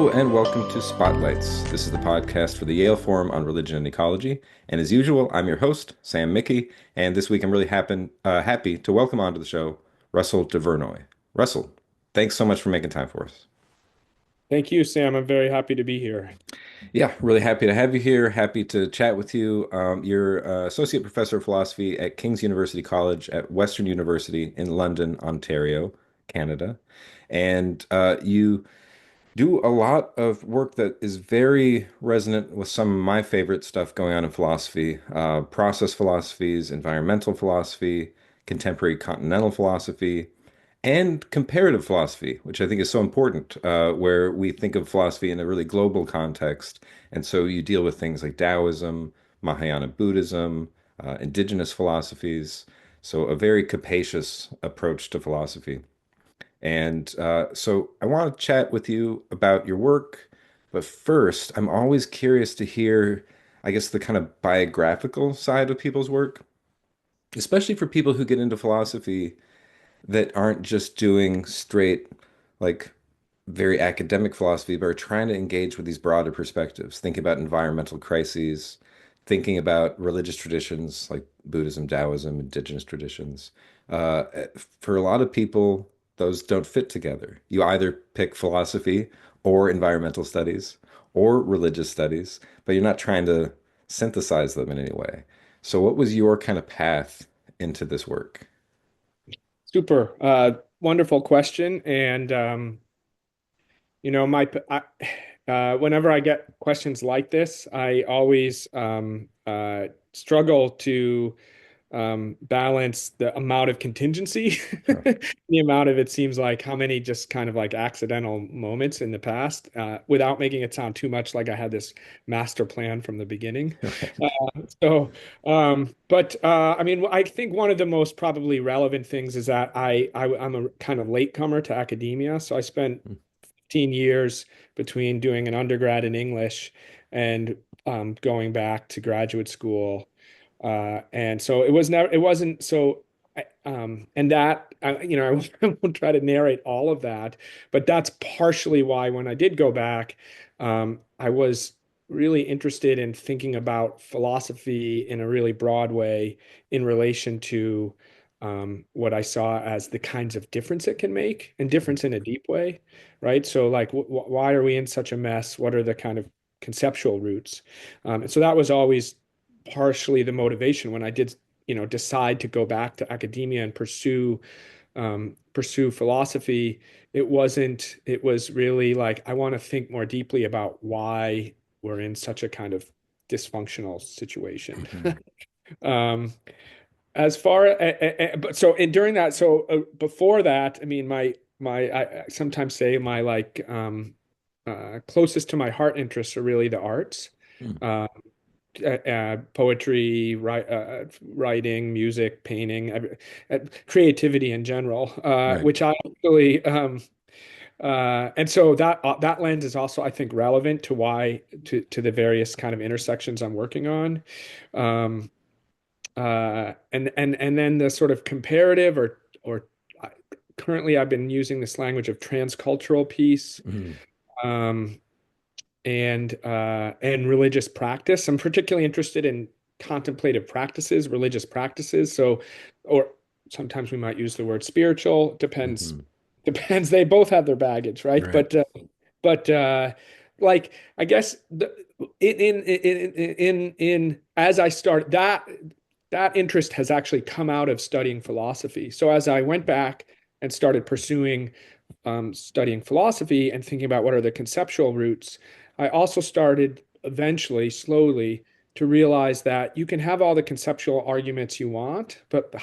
Hello and welcome to Spotlights. This is the podcast for the Yale Forum on Religion and Ecology. And as usual, I'm your host, Sam Mickey. And this week I'm really happy to welcome onto the show Russell Duvernoy. Russell, thanks so much for making time for us. Thank you, Sam. I'm very happy to be here. Yeah, really happy to have you here. Happy to chat with you. You're Associate Professor of Philosophy at King's University College at Western University in London, Ontario, Canada. And you do a lot of work that is very resonant with some of my favorite stuff going on in philosophy, process philosophies, environmental philosophy, contemporary continental philosophy, and comparative philosophy, which I think is so important, where we think of philosophy in a really global context. And so you deal with things like Taoism, Mahayana Buddhism, indigenous philosophies. So a very capacious approach to philosophy. And so I want to chat with you about your work. But first, I'm always curious to hear, I guess, the kind of biographical side of people's work, especially for people who get into philosophy that aren't just doing straight, like, very academic philosophy, but are trying to engage with these broader perspectives, thinking about environmental crises, thinking about religious traditions like Buddhism, Taoism, indigenous traditions. Uh, for a lot of people, those don't fit together. You either pick philosophy or environmental studies or religious studies, but you're not trying to synthesize them in any way. So, what was your kind of path into this work? Super. Wonderful question. And whenever I get questions like this, I always struggle to balance the amount of contingency, Sure. the amount of it seems like how many just kind of like accidental moments in the past, without making it sound too much like I had this master plan from the beginning. Right. Uh, but I mean, I think one of the most probably relevant things is that I'm a kind of latecomer to academia. So I spent 15 years between doing an undergrad in English and going back to graduate school. And so it wasn't so, and that, I won't try to narrate all of that, but that's partially why when I did go back, I was really interested in thinking about philosophy in a really broad way in relation to what I saw as the kinds of difference it can make and difference in a deep way, right? So, like, why are we in such a mess? What are the kind of conceptual roots? And so that was always partially the motivation when I did, decide to go back to academia and pursue philosophy. It was really like, I want to think more deeply about why we're in such a kind of dysfunctional situation. Mhm. Um, as far but so and during that, so before that, I mean, I sometimes say my like closest to my heart interests are really the arts. Mm. Uh, Poetry, writing, music, painting, creativity in general, Right. which I actually, and so that lens is also, I think, relevant to why to the various kind of intersections I'm working on, um, and then the sort of comparative or uh, currently I've been using this language of transcultural peace. Mhm. Um, and religious practice. I'm particularly interested in contemplative practices, religious practices. So, or sometimes we might use the word spiritual. Depends. Mhm. Depends. They both have their baggage, right? Right. But like I guess in as I start that interest has actually come out of studying philosophy. So as I went back and started pursuing studying philosophy and thinking about what are the conceptual roots, I also started eventually, slowly, to realize that you can have all the conceptual arguments you want, but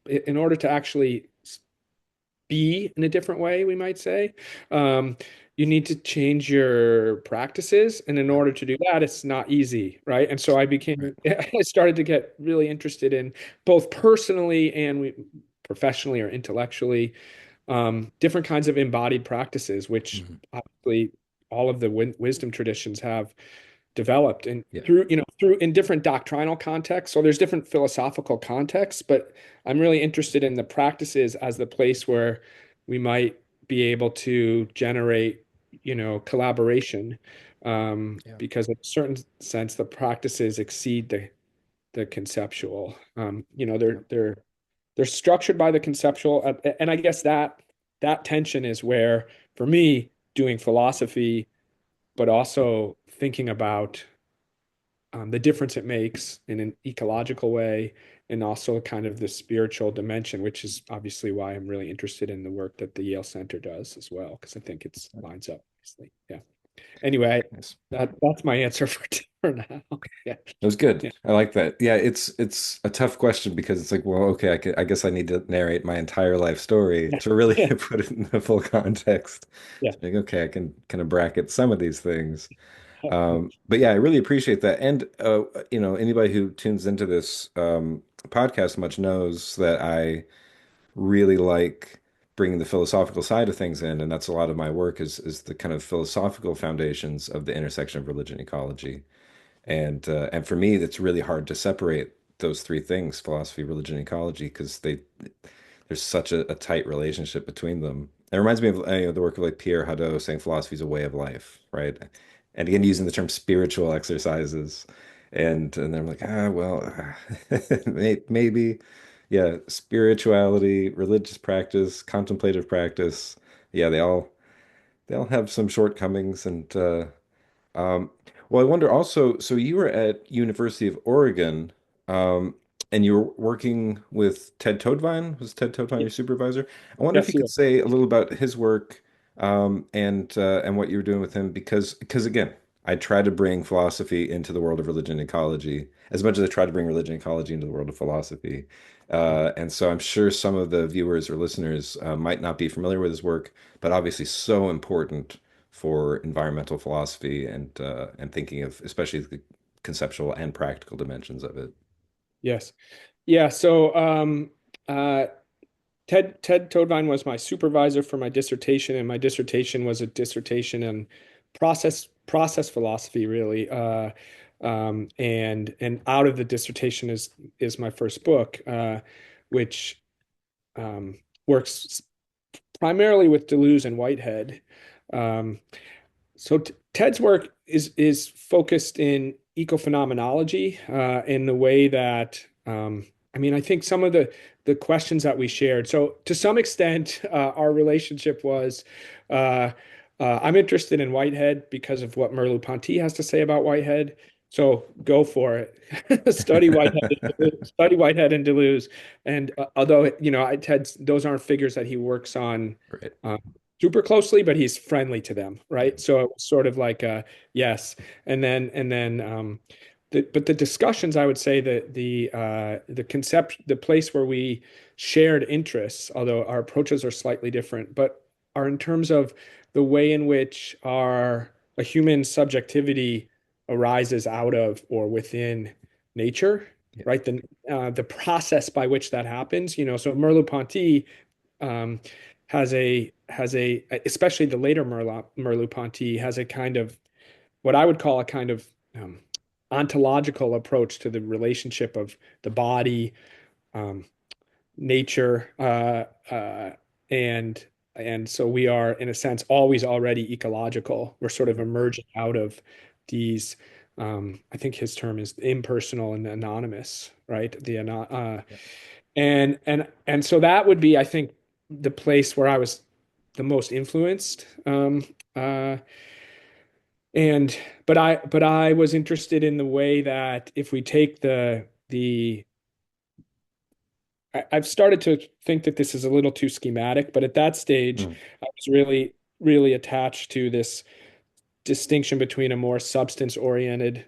in order to actually be in a different way, we might say, um, you need to change your practices. And in Right. order to do that, it's not easy, right? And so Right. I started to get really interested in both personally and professionally or intellectually, different kinds of embodied practices, which Mhm. obviously all of the wisdom traditions have developed and Yeah. through in different doctrinal contexts. So there's different philosophical contexts, but I'm really interested in the practices as the place where we might be able to generate collaboration, Yeah. because in a certain sense, the practices exceed the conceptual. Yeah. They're structured by the conceptual, and I guess that tension is where, for me, doing philosophy, but also thinking about the difference it makes in an ecological way, and also kind of the spiritual dimension, which is obviously why I'm really interested in the work that the Yale Center does as well, because I think it lines up nicely. Yeah. Anyway, Nice. that's my answer for now. Yeah. That was good. Yeah. I like that. Yeah, it's a tough question because it's like, well, okay, I guess I need to narrate my entire life story Yeah. to really Yeah. put it in the full context. Yeah. To be like, okay, I can kind of bracket some of these things. But yeah, I really appreciate that. And anybody who tunes into this podcast much knows that I really like bringing the philosophical side of things in, and that's a lot of my work is the kind of philosophical foundations of the intersection of religion and ecology. And for me, it's really hard to separate those three things, philosophy, religion, and ecology, because there's such a tight relationship between them. It reminds me of the work of like Pierre Hadot saying philosophy is a way of life, right? And again, using the term spiritual exercises. And then I'm like, well, maybe, yeah, spirituality, religious practice, contemplative practice. Yeah, they all have some shortcomings and well, I wonder also, so you were at University of Oregon, um, and you were working with Ted Toadvine. Was Ted Toadvine your supervisor? I wonder if you Yes, could you. say a little about his work, and what you were doing with him, because again, I try to bring philosophy into the world of religion and ecology as much as I try to bring religion and ecology into the world of philosophy. And so I'm sure some of the viewers or listeners might not be familiar with his work, but obviously so important for environmental philosophy and thinking of especially the conceptual and practical dimensions of it. Yes. Yeah. So uh, Ted Toadvine was my supervisor for my dissertation, and my dissertation was a dissertation on process philosophy, really. And out of the dissertation is my first book, which works primarily with Deleuze and Whitehead. Um, so Ted's work is focused in ecophenomenology, in the way that I mean, I think some of the questions that we shared. So to some extent, our relationship was uh, I'm interested in Whitehead because of what Merleau-Ponty has to say about Whitehead. So go for it. Study Whitehead and Deleuze. And although Ted's those aren't figures that he works on Right. uh, super closely, but he's friendly to them, Yeah. right? So it was sort of like a yes. But the discussions, I would say that the concept, the place where we shared interests, although our approaches are slightly different, but are in terms of the way in which our a human subjectivity arises out of or within nature, Yeah. right? The process by which that happens, so Merleau-Ponty um, has a especially the later Merleau-Ponty has a kind of what I would call a kind of ontological approach to the relationship of the body, um, nature, and and so we are in a sense always already ecological. We're sort of Yeah. emerging out of these. I think his term is impersonal and anonymous, right? Yeah. And so that would be, I think, the place where I was the most influenced. Uh, and but I was interested in the way that if we take I've started to think that this is a little too schematic, but at that stage, Mm. I was really, really attached to this distinction between a more substance-oriented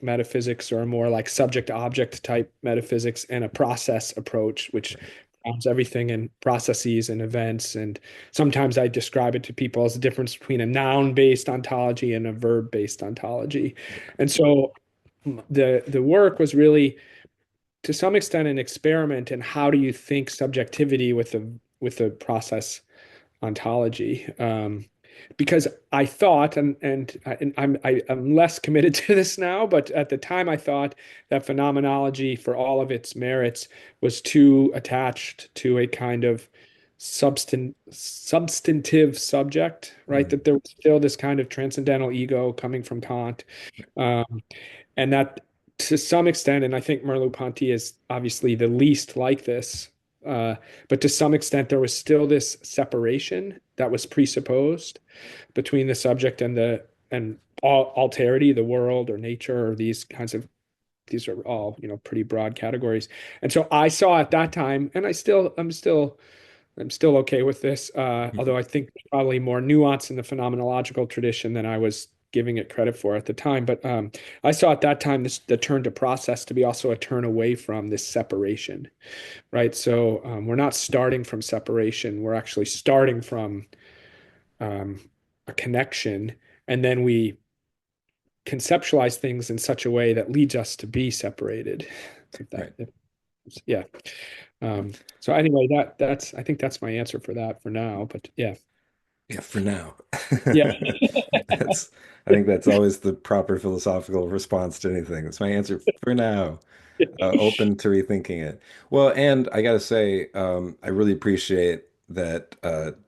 metaphysics, or a more like subject-object type metaphysics, and a process approach, which Right. grounds everything in processes and events. And sometimes I describe it to people as the difference between a noun-based ontology and a verb-based ontology. Yeah. And so the work was really, to some extent, an experiment in how do you think subjectivity with the process ontology. Because I thought, I'm less committed to this now, but at the time I thought that phenomenology, for all of its merits, was too attached to a kind of substantive subject, right? Mm. That there was still this kind of transcendental ego coming from Kant. Um, and that to some extent, and I think Merleau-Ponty is obviously the least like this, but to some extent, there was still this separation that was presupposed between the subject and the and alterity, the world or nature, or these are all, pretty broad categories. And so I saw at that time, and I'm still okay with this, although I think there's probably more nuance in the phenomenological tradition than I was giving it credit for at the time. But I saw at that time the turn to process to be also a turn away from this separation, right? So we're not starting from separation. We're actually starting from um, a connection, and then we conceptualize things in such a way that leads us to be separated. If that, Right. if, yeah. So anyway, that's I think that's my answer for that for now. But yeah, Yeah, for now. yeah, That's, I think that's always the proper philosophical response to anything. That's my answer for now. Open to rethinking it. Well, and I gotta say, I really appreciate that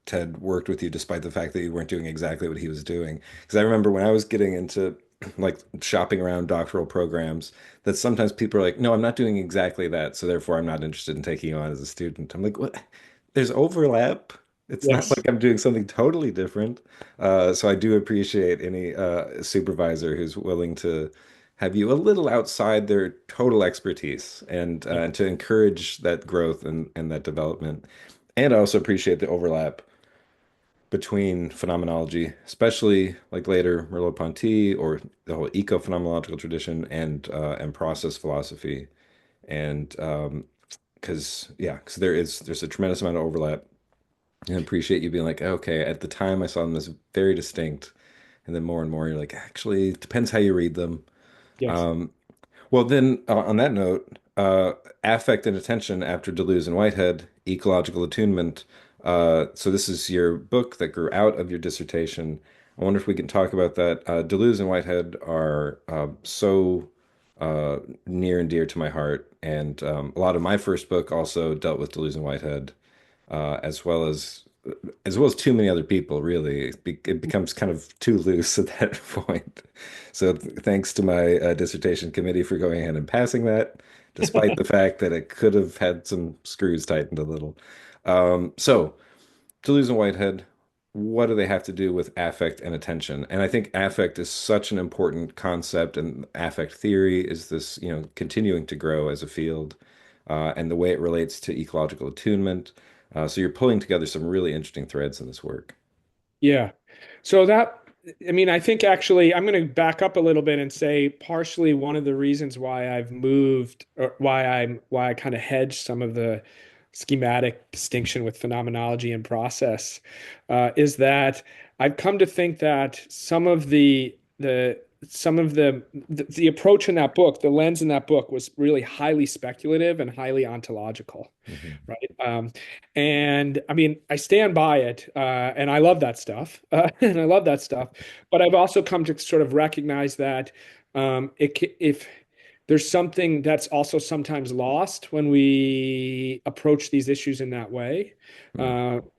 Ted worked with you despite the fact that you weren't doing exactly what he was doing. Because I remember when I was getting into like shopping around doctoral programs, that sometimes people are like, "No, I'm not doing exactly that, so therefore I'm not interested in taking you on as a student." I'm like, "What? There's overlap. It's not yes, like I'm doing something totally different." So I do appreciate any supervisor who's willing to have you a little outside their total expertise and to encourage that growth and that development. And I also appreciate the overlap between phenomenology, especially like later Merleau-Ponty or the whole eco-phenomenological tradition and process philosophy. And because there's a tremendous amount of overlap. And I appreciate you being like, okay, at the time I saw them as very distinct, and then more and more you're like, actually, it depends how you read them. yes, Um, well, then, on that note, affect and attention after Deleuze and Whitehead, ecological attunement. So this is your book that grew out of your dissertation. I wonder if we can talk about that. Deleuze and Whitehead are so near and dear to my heart, and a lot of my first book also dealt with Deleuze and Whitehead, as well as too many other people, really. It becomes kind of too loose at that point. So thanks to my dissertation committee for going ahead and passing that, despite the fact that it could have had some screws tightened a little. So Deleuze and Whitehead, what do they have to do with affect and attention? And I think affect is such an important concept, and affect theory is this, continuing to grow as a field, and the way it relates to ecological attunement. So you're pulling together some really interesting threads in this work. yeah. So I mean, I think actually I'm going to back up a little bit and say partially one of the reasons why I've moved or why I kind of hedged some of the schematic distinction with phenomenology and process is that I've come to think that some of the approach in that book, the lens in that book was really highly speculative and highly ontological, Hmm. right? And I mean, I stand by it, and I love that stuff, and I love that stuff. But I've also come to sort of recognize that if there's something that's also sometimes lost when we approach these issues in that way,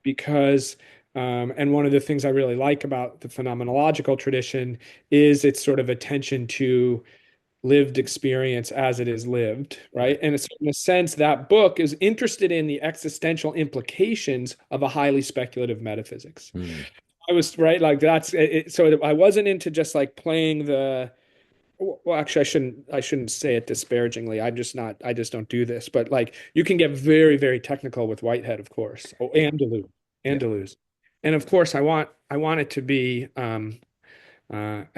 because. And one of the things I really like about the phenomenological tradition is its sort of attention to lived experience as it is lived, right? Right. And it's in a sense that book is interested in the existential implications of a highly speculative metaphysics. Mm. I was right, like that's it, so I wasn't into just like playing the well, actually I shouldn't say it disparagingly. I just don't do this. But like you can get very, very technical with Whitehead, of course. Oh, Yeah. and Deleuze. And Yeah. Deleuze. And of course I want it to be I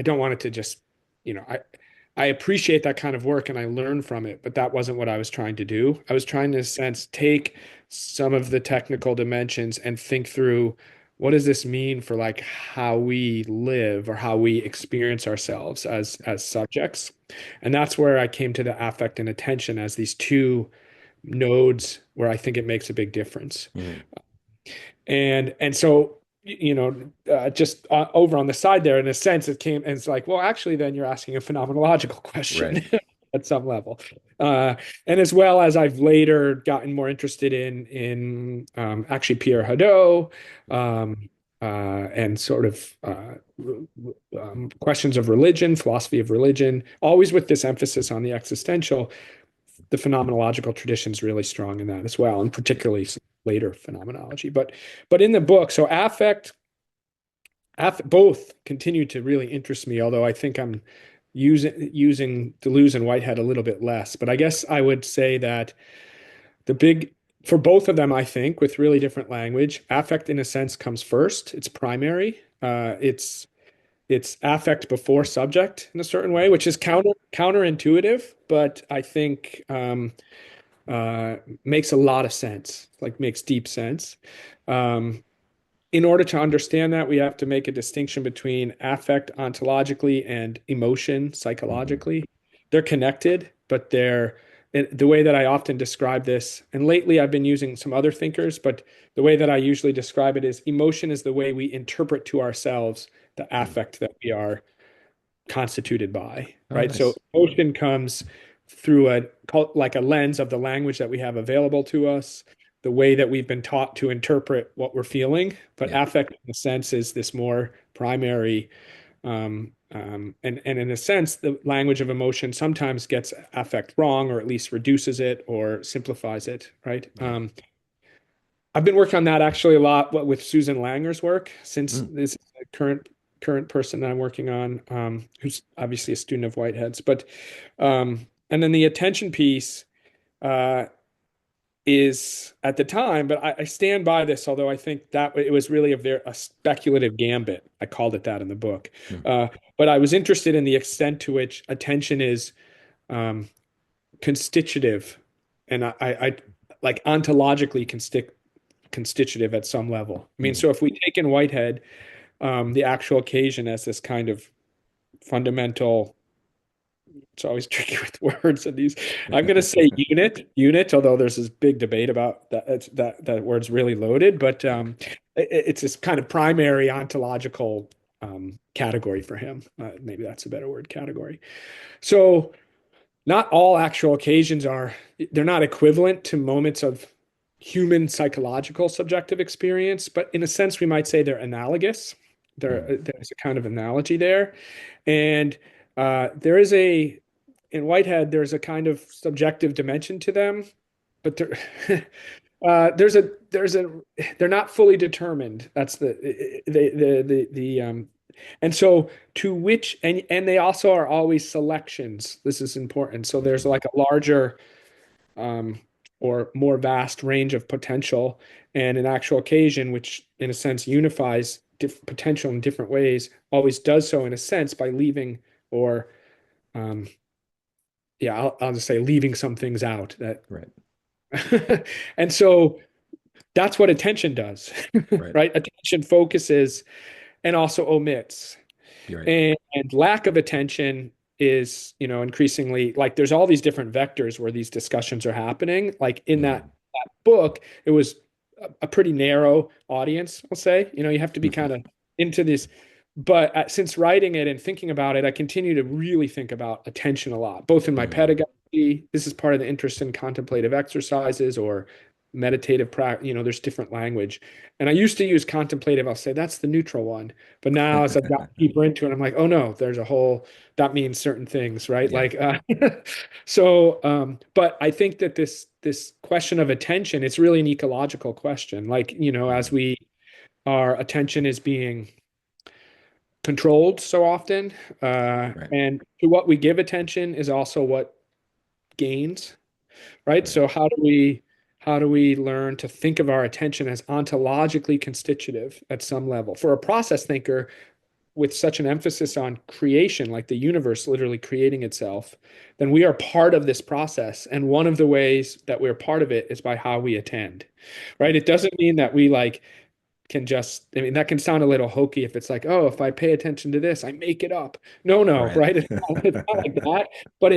don't want it to just, I appreciate that kind of work and I learn from it, but that wasn't what I was trying to do. I was trying to, in a sense, take some of the technical dimensions and think through what does this mean for like how we live or how we experience ourselves as subjects. And that's where I came to the affect and attention as these two nodes where I think it makes a big difference. Mm. And so, just over on the side there, in a sense, it came and it's like, well, actually, then you're asking a phenomenological Right. question. at some level. Uh, and as well as I've later gotten more interested in actually Pierre Hadot, um, and sort of questions of religion, philosophy of religion, always with this emphasis on the existential. The phenomenological tradition is really strong in that as well, and particularly some later phenomenology. But in the book, so both continue to really interest me, although I think I'm using Deleuze and Whitehead a little bit less. But I guess I would say that the big for both of them, I think, with really different language, affect in a sense comes first. It's primary. It's affect before subject in a certain way, which is counterintuitive, but I think makes a lot of sense, like makes deep sense. Um, in order to understand that, we have to make a distinction between affect ontologically and emotion Hmm. psychologically. They're connected, but the way that I often describe this, and lately I've been using some other thinkers, but the way that I usually describe it is emotion is the way we interpret to ourselves the Hmm. affect that we are constituted by, Oh, right? So nice. emotion comes through like a lens of the language that we have available to us, the way that we've been taught to interpret what we're feeling. But Yeah. affect, in a sense, is this more primary, and in a sense, the language of emotion sometimes gets affect wrong, or at least reduces it or simplifies it, right? Right. I've been working on that actually a lot with Susan Langer's work since Mm. this current person that I'm working on, who's obviously a student of Whitehead's. But and then the attention piece uh, is at the time, but I stand by this, although I think that it was really a speculative gambit. I called it that in the book. Mm. Uh, but I was interested in the extent to which attention is um, constitutive, and I like ontologically constitutive at some level. I mean, Mm. so if we take in Whitehead, the actual occasion as this kind of fundamental, it's always tricky with words and these. I'm going to say unit, although there's this big debate about that word's really loaded, but it's this kind of primary ontological category for him. Maybe that's a better word, category. So not all actual occasions they're not equivalent to moments of human psychological subjective experience, but in a sense we might say they're analogous. Mm. There's a kind of analogy there, and there is in Whitehead there's a kind of subjective dimension to them, but there's a they're not fully determined. That's the and so to which and they also are always selections. This is important. So there's Hmm. like a larger um, or more vast range of potential, and an actual occasion, which in a sense unifies potential in different ways, always does so in a sense by leaving or um, yeah, I'll just say leaving some things out that Right. and so that's what attention does, Right. right? Attention focuses and also omits. You're right. And lack of attention is, increasingly like there's all these different vectors where these discussions are happening. Like in that, Hmm. that book, it was a pretty narrow audience, I'll say. You have to be kind of into this. But since writing it and thinking about it, I continue to really think about attention a lot, both in my Hmm. pedagogy. This is part of the interest in contemplative exercises or meditative practice. There's different language. And I used to use contemplative. I'll say that's the neutral one. But now as I've gotten deeper into it, I'm like, oh no, there's a whole, that means certain things, right? Yeah. Like, but I think that this question of attention, it's really an ecological question. Like, as Hmm. our attention is being controlled so often, Right. and to what we give attention is also what gains, right? Right. So how do we learn to think of our attention as ontologically constitutive at some level? For a process thinker, with such an emphasis on creation, like the universe literally creating itself, then we are part of this process. And one of the ways that we're part of it is by how we attend, right? Right. It doesn't mean that we like can just, I mean, that can sound a little hokey if it's like, oh, if I pay attention to this, I make it up. No, no, Right. right? It's not like that, but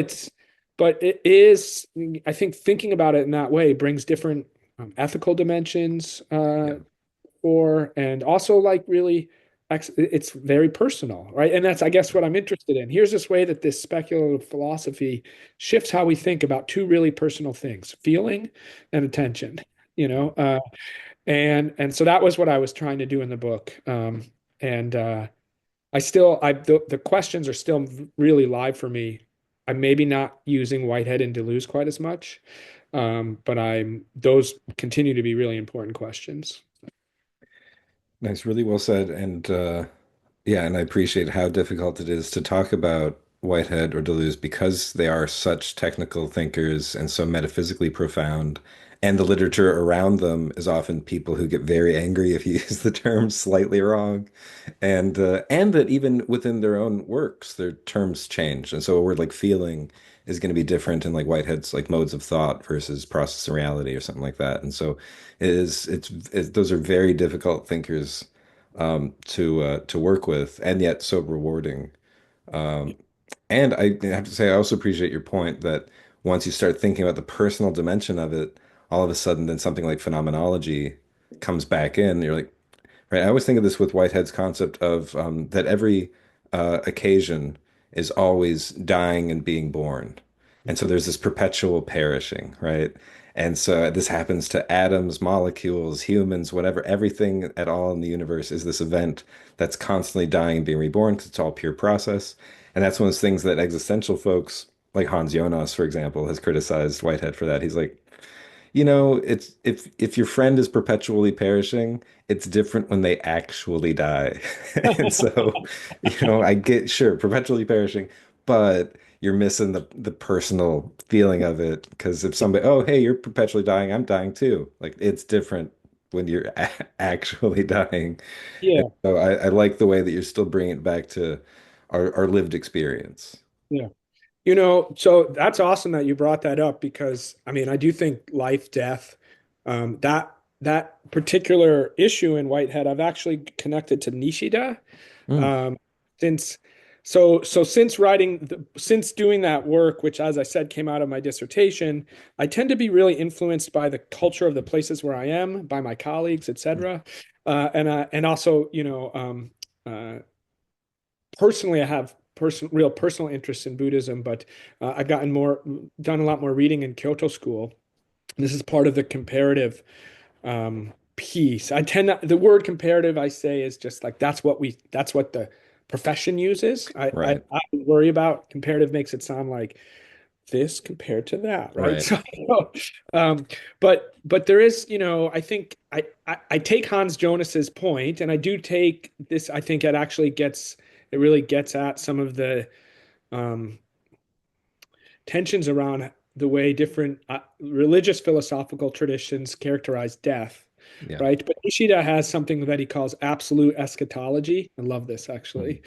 it is, I think thinking about it in that way brings different ethical dimensions Yeah. and also like really. it's very personal, right? And that's, I guess, what I'm interested in. Here's this way that this speculative philosophy shifts how we think about two really personal things, feeling and attention, you know? And so that was what I was trying to do in the book. And the questions are still really live for me. I'm maybe not using Whitehead and Deleuze quite as much, but those continue to be really important questions. Nice, really well said. And yeah, and I appreciate how difficult it is to talk about Whitehead or Deleuze because they are such technical thinkers and so metaphysically profound. And the literature around them is often people who get very angry if you use the term slightly wrong. And that even within their own works, their terms change. And so a word like feeling is going to be different in like Whitehead's like modes of thought versus process and reality or something like that. And so those are very difficult thinkers to work with, and yet so rewarding. Um, and I have to say, I also appreciate your point that once you start thinking about the personal dimension of it, all of a sudden, then something like phenomenology comes back in. You're like, right. I always think of this with Whitehead's concept of that every occasion is always dying and being born. And so there's this perpetual perishing, right? And so this happens to atoms, molecules, humans, whatever, everything at all in the universe is this event that's constantly dying and being reborn because it's all pure process. And that's one of those things that existential folks, like Hans Jonas, for example, has criticized Whitehead for that. He's like, it's if your friend is perpetually perishing, it's different when they actually die. And so, I get sure perpetually perishing, but you're missing the personal feeling of it because if somebody, oh, hey, you're perpetually dying, I'm dying too. Like it's different when you're actually dying. And Yeah, so I like the way that you're still bringing it back to our lived experience. yeah. So that's awesome that you brought that up because I mean, I do think life, death, that particular issue in Whitehead, I've actually connected to Nishida. Mm, Um, since since doing that work, which as I said came out of my dissertation, I tend to be really influenced by the culture of the places where I am, by my colleagues, etc. And also, uh, personally, I have real personal interest in Buddhism, but I've done a lot more reading in Kyoto School. This is part of the comparative piece. The word comparative I say is just like that's what the profession uses. right, I worry about comparative makes it sound like this compared to that, right? right. Um, but there is, I think I take Hans Jonas's point, and I do take this. I think it really gets at some of the um, tensions around the way different religious philosophical traditions characterize death, Yeah. right? But Ishida has something that he calls absolute eschatology. I love this Mm, actually,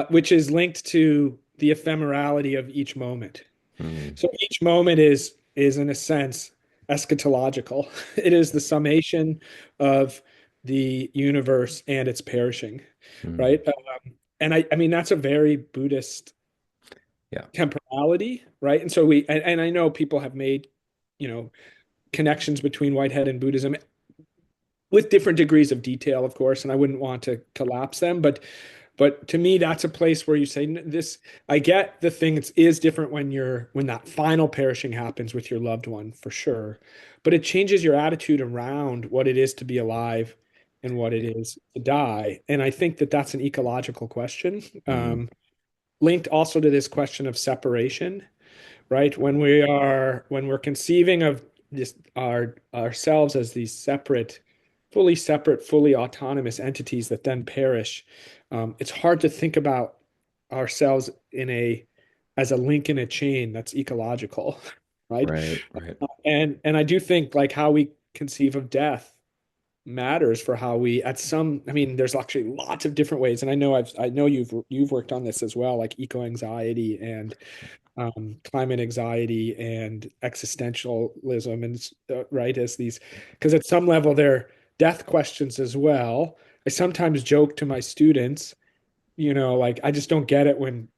which is linked to the ephemerality of each moment. mm, So each moment is in a sense eschatological. It is the summation of the universe and its perishing, mm. right? And I mean that's a very Buddhist Yeah. temporality, right? And so and I know people have made, you know, connections between Whitehead and Buddhism with different degrees of detail, of course, and I wouldn't want to collapse them, but to me, that's a place where you say this. I get the thing is different when that final perishing happens with your loved one, for sure. But it changes your attitude around what it is to be alive and what it is to die. And I think that that's an ecological question, Mm, linked also to this question of separation, right? When we're conceiving of ourselves as these separate, fully autonomous entities that then perish, it's hard to think about ourselves as a link in a chain that's ecological, right? right, right. And I do think like how we conceive of death matters for how we I mean there's actually lots of different ways, and I know you've worked on this as well, like eco anxiety and climate anxiety and existentialism, and right, as these, because at some level they're death questions as well. I sometimes joke to my students, like I just don't get it when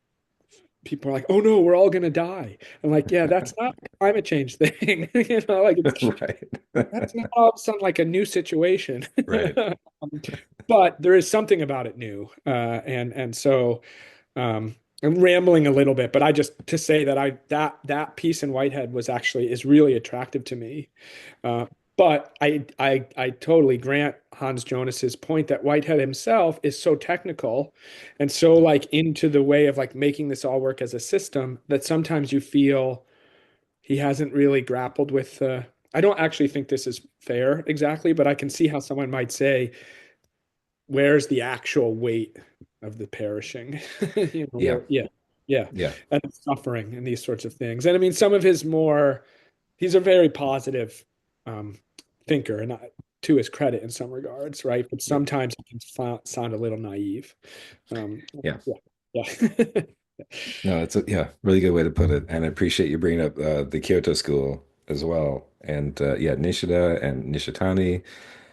people are like, "Oh no, we're all gonna die." I'm like, "Yeah, that's not a climate change thing." Like Right. that's not all of a sudden like a new situation. Right. but there is something about it new. And so I'm rambling a little bit, but I just to say that that piece in Whitehead was actually is really attractive to me. Uh, but I totally grant Hans Jonas's point that Whitehead himself is so technical and so like into the way of like making this all work as a system that sometimes you feel he hasn't really grappled with I don't actually think this is fair exactly, but I can see how someone might say, where's the actual weight of the perishing? You know, Yeah, yeah, yeah, yeah, and the suffering and these sorts of things. And I mean, some of his more, he's a very positive um, thinker, and to his credit in some regards, right? But yeah, sometimes he can sound a little naive. Um, yeah. yeah, yeah. No, it's a yeah, really good way to put it. And I appreciate you bringing up the Kyoto School as well. And yeah, Nishida and Nishitani,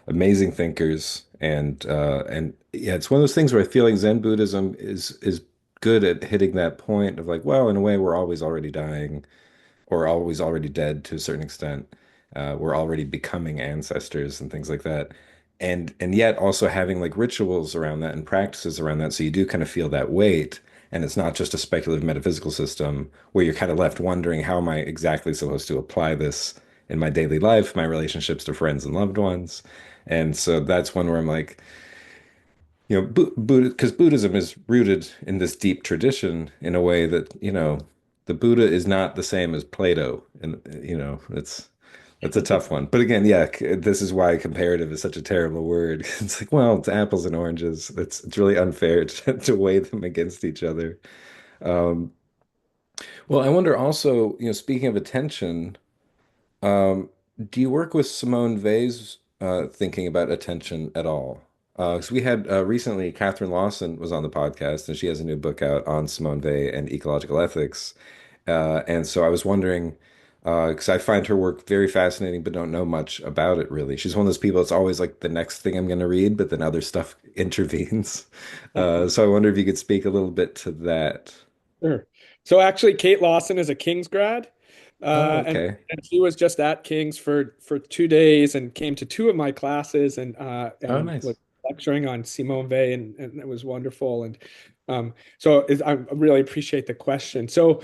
amazing thinkers. And yeah, it's one of those things where I feel like Zen Buddhism is good at hitting that point of like, well, in a way, we're always already dying or always already dead to a certain extent. We're already becoming ancestors and things like that. And yet also having like rituals around that and practices around that. So you do kind of feel that weight. And it's not just a speculative metaphysical system where you're kind of left wondering, how am I exactly supposed to apply this in my daily life, my relationships to friends and loved ones? And so that's one where I'm like, Buddha, because Buddhism is rooted in this deep tradition in a way that, the Buddha is not the same as Plato. And, that's a tough one. But again, yeah, this is why comparative is such a terrible word. It's like, well, it's apples and oranges. It's really unfair to weigh them against each other. Um, well, I wonder also, speaking of attention, um, do you work with Simone Weil's thinking about attention at all? Because we had recently, Catherine Lawson was on the podcast, and she has a new book out on Simone Weil and ecological ethics. And so I was wondering, because I find her work very fascinating, but don't know much about it really. She's one of those people, it's always like the next thing I'm going to read, but then other stuff intervenes. So I wonder if you could speak a little bit to that. Sure. So actually, Kate Lawson is a King's grad, Oh, and okay. she was just at King's for 2 days and came to two of my classes Oh, and nice. was lecturing on Simone Weil and it was wonderful. And I really appreciate the question. So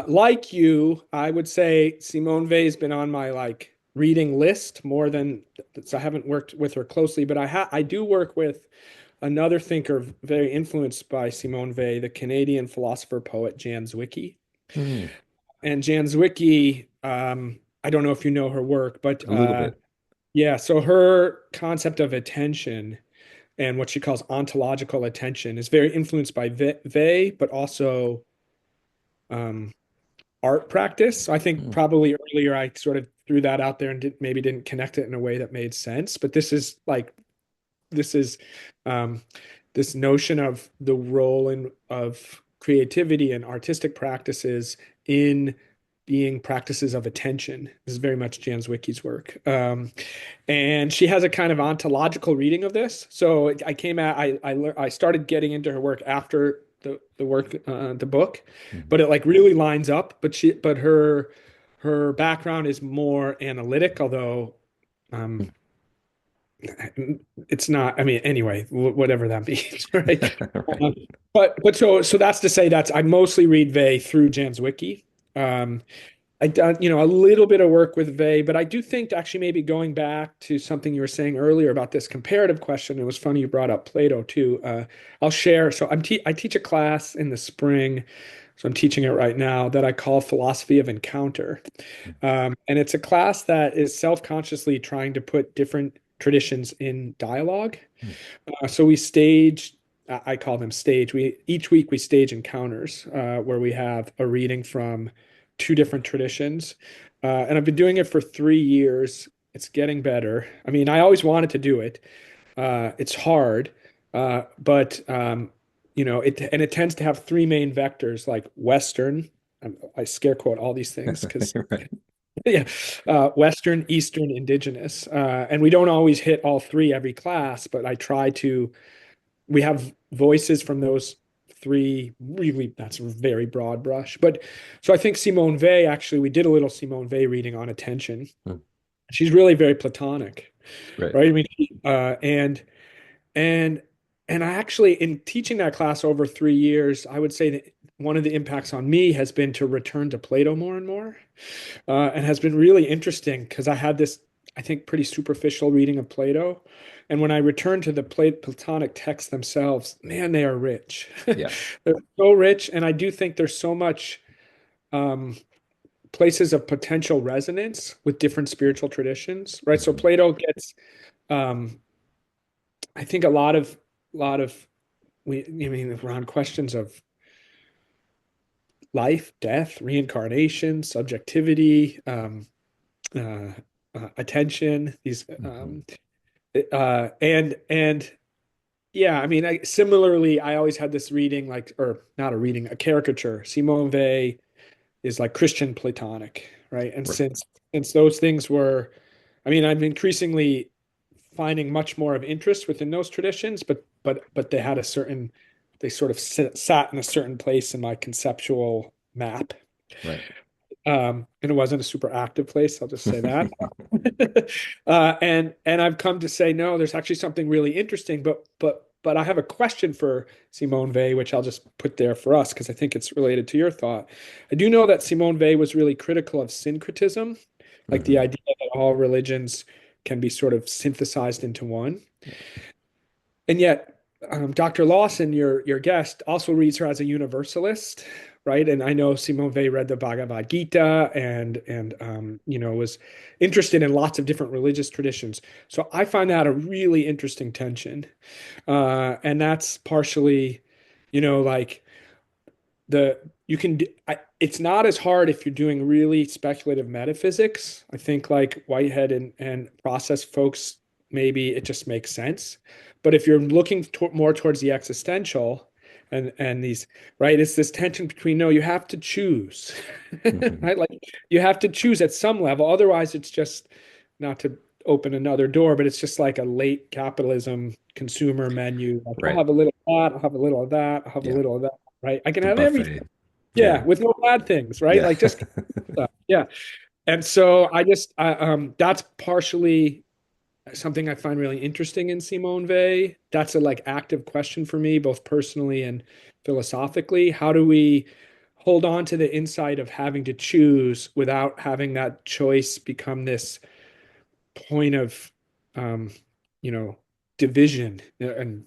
like you, I would say Simone Weil has been on my like reading list more than so I haven't worked with her closely, but I do work with another thinker very influenced by Simone Weil, the Canadian philosopher poet Jan Zwicky. Hmm. And Jan Zwicky, I don't know if you know her work, but A little bit. yeah, so her concept of attention and what she calls ontological attention is very influenced by Weil, but also um, art practice. So I think Hmm. probably earlier I sort of threw that out there and maybe didn't connect it in a way that made sense. But this is um, this notion of the role of creativity and artistic practices in being practices of attention. This is very much Jan Zwicky's work. And she has a kind of ontological reading of this. So I came at I started getting into her work after the work the book, Hmm. but it like really lines up. But her background is more analytic, although um, it's not. I mean, anyway, whatever that means, right? Right. Um, but so that's to say that I mostly read Vey through Jan's Wiki. Um, I done, a little bit of work with Vey, but I do think actually maybe going back to something you were saying earlier about this comparative question. It was funny you brought up Plato too. I'll share. So I teach a class in the spring, so I'm teaching it right now that I call Philosophy of Encounter. And it's a class that is self-consciously trying to put different traditions in dialogue. Hmm. So we stage, I call them stage. We each week we stage encounters where we have a reading from two different traditions. And I've been doing it for 3 years. It's getting better. I mean, I always wanted to do it. It's hard, but it tends to have three main vectors like Western. I scare quote all these things because Right. yeah, Western, Eastern, Indigenous, and we don't always hit all three every class, but I try to. We have voices from those three. Really, that's a very broad brush, but so I think Simone Weil actually we did a little Simone Weil reading on attention. Hmm. She's really very Platonic, Right. right? I mean, and And and I actually, in teaching that class over 3 years, I would say that one of the impacts on me has been to return to Plato more and more, and has been really interesting because I had this, I think, pretty superficial reading of Plato. And when I return to the Platonic texts themselves, man, they are rich. Yeah. They're so rich, and I do think there's so much um, places of potential resonance with different spiritual traditions, right? So Hmm. Plato gets, um, I think, a lot of I mean, around questions of life, death, reincarnation, subjectivity, uh, attention. These Hmm. and yeah, I mean, similarly, I always had this reading, like, or not a reading, a caricature. Simone Weil is like Christian Platonic, right? And Right. since those things were, I mean, I'm increasingly finding much more of interest within those traditions, but they had a certain, they sort of sat in a certain place in my conceptual map. Right. And it wasn't a super active place, I'll just say that. And I've come to say, no, there's actually something really interesting, but I have a question for Simone Weil, which I'll just put there for us because I think it's related to your thought. I do know that Simone Weil was really critical of syncretism, like the Hmm. idea that all religions can be sort of synthesized into one. And yet, Dr. Lawson, your guest, also reads her as a universalist, right? And I know Simone Weil read the Bhagavad Gita and was interested in lots of different religious traditions. So I find that a really interesting tension, and that's partially, like the you can it's not as hard if you're doing really speculative metaphysics. I think like Whitehead and process folks, maybe it just makes sense. But if you're looking more towards the existential and these, right, it's this tension between, no, you have to choose. Hmm. Right, like you have to choose at some level, otherwise it's just, not to open another door, but it's just like a late capitalism consumer menu, like I'll Right. have a little of that, I'll have a little of that, I'll have a Yeah. little of that, right? I can The have everything. buffet. Yeah, Yeah. with no bad things, right? Yeah. Like just stuff. Yeah. And so that's partially something I find really interesting in Simone Weil. That's a like active question for me, both personally and philosophically. How do we hold on to the insight of having to choose without having that choice become this point of, um, you know, division and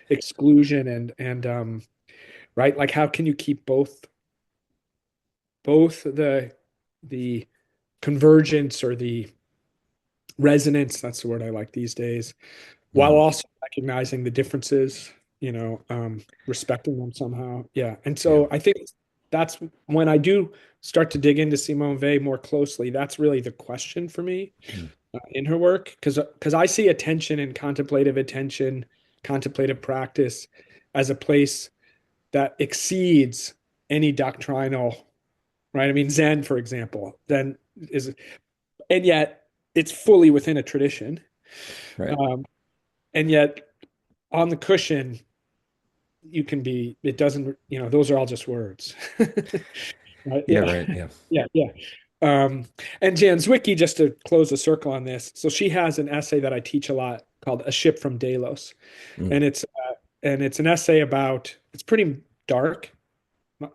exclusion and right? Like how can you keep both the convergence or the resonance, that's the word I like these days, while Hmm. also recognizing the differences, respecting them somehow. Yeah. And Yeah. so I think that's when I do start to dig into Simone Weil more closely, that's really the question for me Mm. in her work, because I see attention and contemplative practice as a place that exceeds any doctrinal, right? I mean, Zen, for example, Zen is, and yet it's fully within a tradition. Right. Um, and yet on the cushion, you can be, it doesn't, those are all just words. Right? Yeah. Yeah. Right. Yeah. Yeah. Yeah. Um, and Jan Zwicky, just to close the circle on this, so she has an essay that I teach a lot called "A Ship from Delos," Mm. and it's an essay about, it's pretty dark,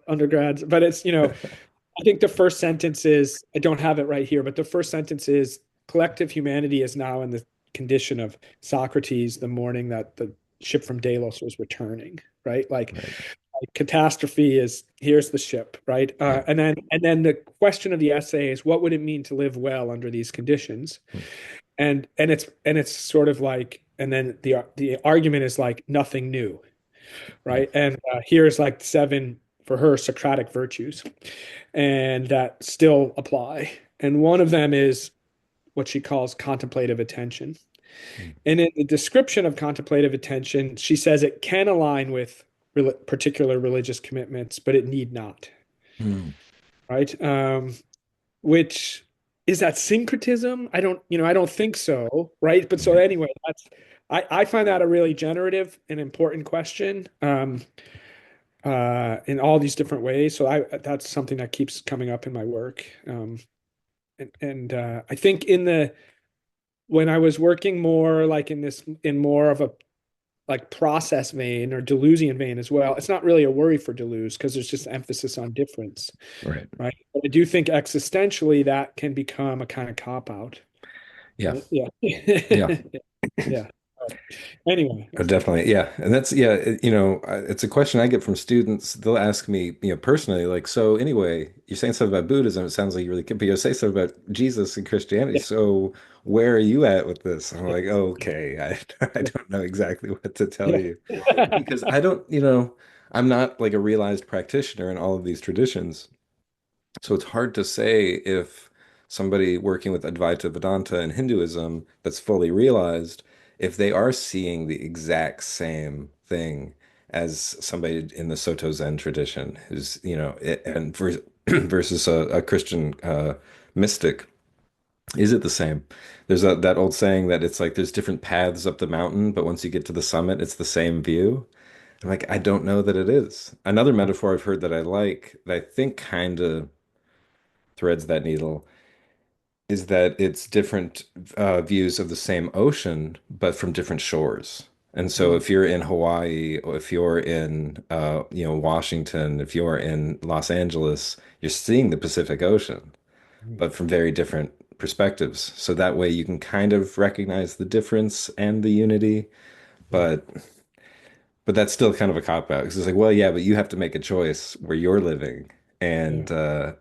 undergrads, but it's, I think the first sentence is, I don't have it right here, but the first sentence is, collective humanity is now in the condition of Socrates the morning that the ship from Delos was returning, right? Right. Like catastrophe is, here's the ship, right? Yeah. And then the question of the essay is, what would it mean to live well under these conditions? Mm. And it's sort of like, and then the argument is like nothing new, Yeah. right? And here's like seven for her Socratic virtues, and that still apply. And one of them is what she calls contemplative attention. Mm. And in the description of contemplative attention, she says it can align with particular religious commitments, but it need not, Mm. right? Which is that syncretism? I don't think so, right? But so Yeah. anyway, I find that a really generative and important question. In all these different ways. So that's something that keeps coming up in my work. And I think when I was working more like in more of a like process vein or Deleuzian vein as well, it's not really a worry for Deleuze because there's just emphasis on difference, Right. right? But I do think existentially that can become a kind of cop out, Yeah. right? Yeah. Yeah. Yeah. Anyway, Definitely, yeah, and that's it's a question I get from students. They'll ask me, personally, like, so anyway, you're saying something about Buddhism. It sounds like you really could, but you'll say something about Jesus and Christianity. yeah, So where are you at with this? I'm like, okay, I yeah, don't know exactly what to tell yeah, you because I don't, I'm not like a realized practitioner in all of these traditions. So it's hard to say if somebody working with Advaita Vedanta and Hinduism that's fully realized, if they are seeing the exact same thing as somebody in the Soto Zen tradition who's, and versus a Christian mystic. Is it the same? There's that old saying that it's like there's different paths up the mountain, but once you get to the summit, it's the same view. I'm like, I don't know that it is. Another metaphor I've heard that I like, that I think kind of threads that needle is that it's different views of the same ocean, but from different shores. And so mm, if you're in Hawaii, or if you're in Washington, if you're in Los Angeles, you're seeing the Pacific Ocean, mm, but from very different perspectives. So that way you can kind of recognize the difference and the unity, yeah, but that's still kind of a cop out because it's like, well, yeah, but you have to make a choice where you're living. yeah,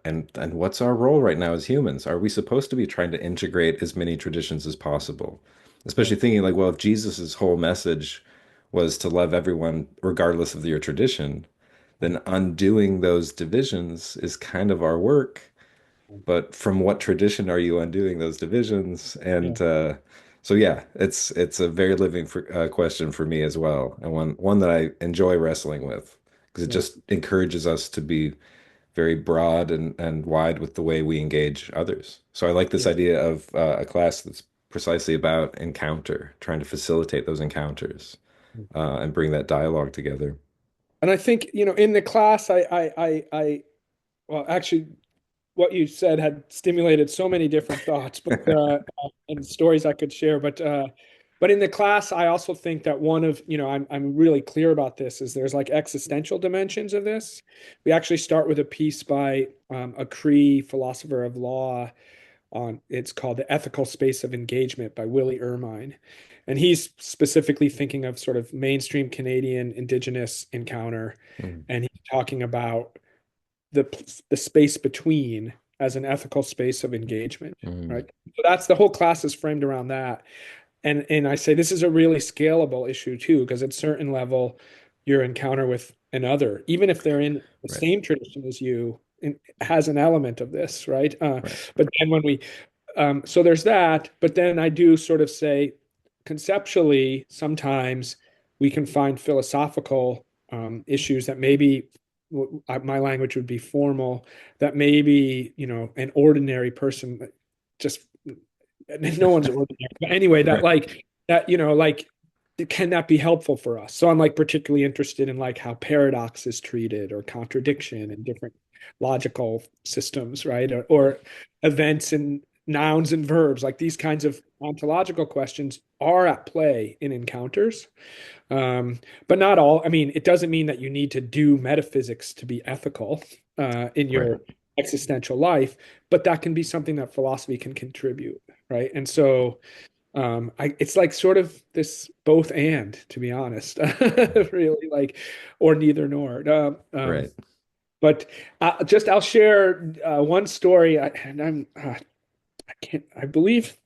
And what's our role right now as humans? Are we supposed to be trying to integrate as many traditions as possible? yeah, Especially thinking like, well, if Jesus's whole message was to love everyone regardless of your tradition, then undoing those divisions is kind of our work. But from what tradition are you undoing those divisions? yeah, And so yeah, it's a very living question for me as well, and one that I enjoy wrestling with because it yeah, just encourages us to be very broad and wide with the way we engage others. So I like this yeah. idea of a class that's precisely about encounter, trying to facilitate those encounters and bring that dialogue together. And I think, in the class, well, actually, what you said had stimulated so many different thoughts, but and stories I could share. But in the class, I also think that one of, I'm really clear about this is there's like existential dimensions of this. We actually start with a piece by a Cree philosopher of law on it's called The Ethical Space of Engagement by Willie Ermine. And he's specifically thinking of sort of mainstream Canadian Indigenous encounter. Mm, And he's talking about the space between as an ethical space of engagement, mm, right? So that's the whole class is framed around that. And I say this is a really scalable issue too, because at certain level, your encounter with another, even if they're in the right, same tradition as you, has an element of this, right? right, But then when we so there's that, but then I do sort of say conceptually, sometimes we can find philosophical issues that maybe my language would be formal, that maybe, an ordinary person just, no one's ordinary. But anyway, that right, like, that, like, can that be helpful for us? So I'm like particularly interested in like how paradox is treated or contradiction in different logical systems, right? Or events and nouns and verbs, like these kinds of ontological questions are at play in encounters. But not all. I mean, it doesn't mean that you need to do metaphysics to be ethical in right, your existential life, but that can be something that philosophy can contribute, right? And so it's like sort of this both and, to be honest, really like, or neither nor. right. But just I'll share one story, and I can't. I believe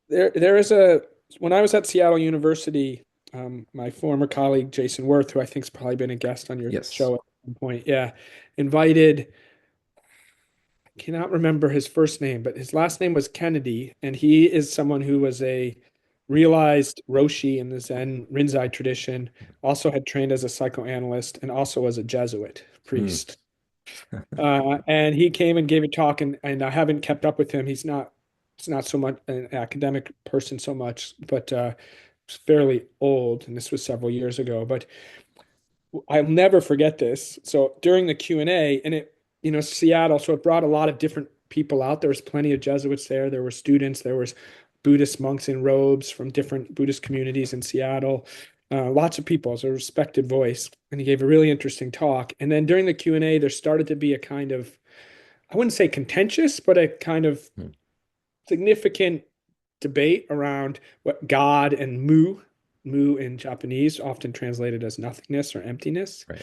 there is a when I was at Seattle University, my former colleague Jason Worth, who I think's probably been a guest on your Yes. show at some point, yeah, invited. I cannot remember his first name, but his last name was Kennedy, and he is someone who was a realized Roshi in the Zen Rinzai tradition, also had trained as a psychoanalyst, and also as a Jesuit Hmm. priest. And he came and gave a talk, and I haven't kept up with him. It's not so much an academic person so much, but he's fairly old, and this was several years ago. But I'll never forget this. So during the Q&A, and it, Seattle, so it brought a lot of different people out. There was plenty of Jesuits there. There were students. There was Buddhist monks in robes from different Buddhist communities in Seattle. Lots of people as a respected voice, and he gave a really interesting talk. And then during the Q&A, there started to be a kind of, I wouldn't say contentious, but a kind of Mm. significant debate around what God and mu in Japanese, often translated as nothingness or emptiness. Right.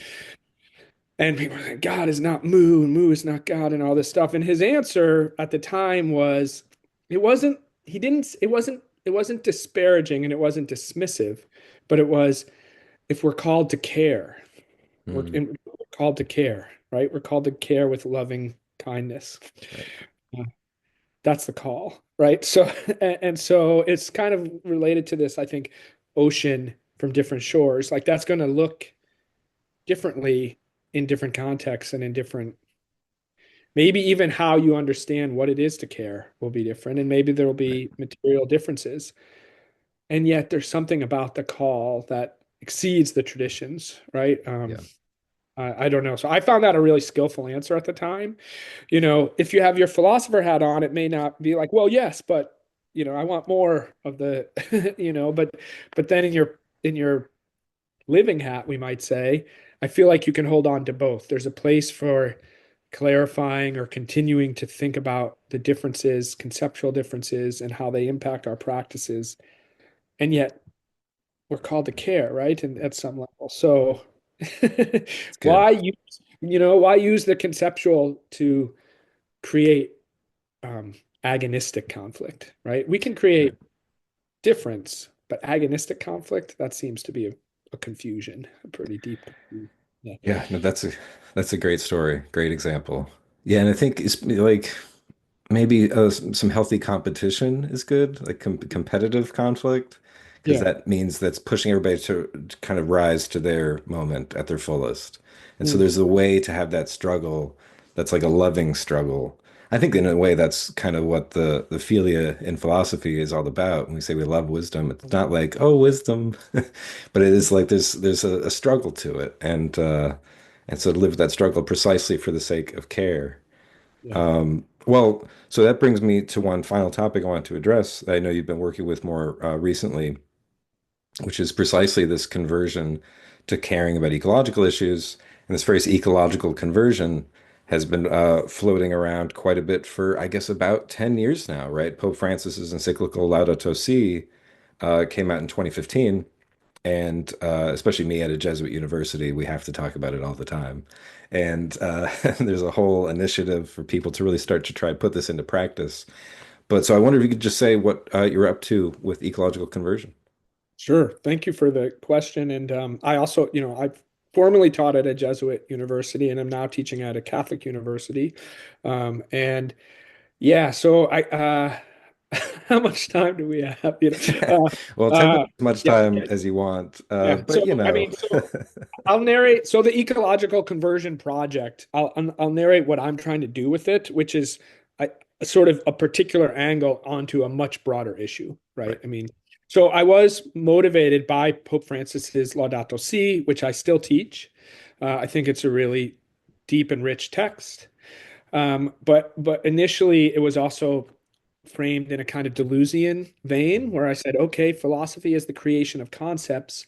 And people were like, God is not Mu, and Mu is not God, and all this stuff. And his answer at the time was, it wasn't, he didn't, it wasn't disparaging and it wasn't dismissive, but it was, if we're called to care, Mm. we're called to care, right? We're called to care with loving kindness. Right. Uh, That's the call, right? So, and so it's kind of related to this, I think, ocean from different shores. Like that's going to look differently in different contexts and in different, maybe even how you understand what it is to care will be different, and maybe there will Right. be material differences. And yet there's something about the call that exceeds the traditions, right? Yeah. I don't know. So I found that a really skillful answer at the time. If you have your philosopher hat on, it may not be like, well, yes, but I want more of the, but then in your living hat, we might say, I feel like you can hold on to both. There's a place for clarifying or continuing to think about the differences, conceptual differences, and how they impact our practices. And yet we're called to care, right? And at some level. So It's good. why use the conceptual to create agonistic conflict, right? We can Right. create difference, but agonistic conflict, that seems to be a confusion, a pretty deep confusion. Yeah. Yeah, no, that's a great story, great example. Yeah, and I think it's like maybe some healthy competition is good, like competitive conflict, because Yeah. that means that's pushing everybody to kind of rise to their moment at their fullest. And so Mm. there's a way to have that struggle that's like a loving struggle. I think in a way that's kind of what the philia in philosophy is all about. When we say we love wisdom, it's not like, oh, wisdom, but it is like there's a struggle to it. And so to live with that struggle precisely for the sake of care. Yeah. Well, so that brings me to one final topic I want to address that I know you've been working with more recently, which is precisely this conversion to caring about ecological issues. And this phrase ecological conversion has been floating around quite a bit for, I guess, about 10 years now, right? Pope Francis's encyclical Laudato Si came out in 2015. And especially me at a Jesuit university, we have to talk about it all the time. And there's a whole initiative for people to really start to try to put this into practice. But so I wonder if you could just say what you're up to with ecological conversion. Sure. Thank you for the question. And I also, I've formerly taught at a Jesuit university, and I'm now teaching at a Catholic university. And yeah, so how much time do we have? Well, 10 Uh, minutes as much yeah, time yeah, as you want, yeah. but So you I know. mean, I'll narrate. So the ecological conversion project, I'll narrate what I'm trying to do with it, which is a sort of a particular angle onto a much broader issue, right? Right. I mean, so I was motivated by Pope Francis's Laudato Si, which I still teach. I think it's a really deep and rich text. But initially, it was also framed in a kind of Deleuzian vein, Mhm. where I said, okay, philosophy is the creation of concepts.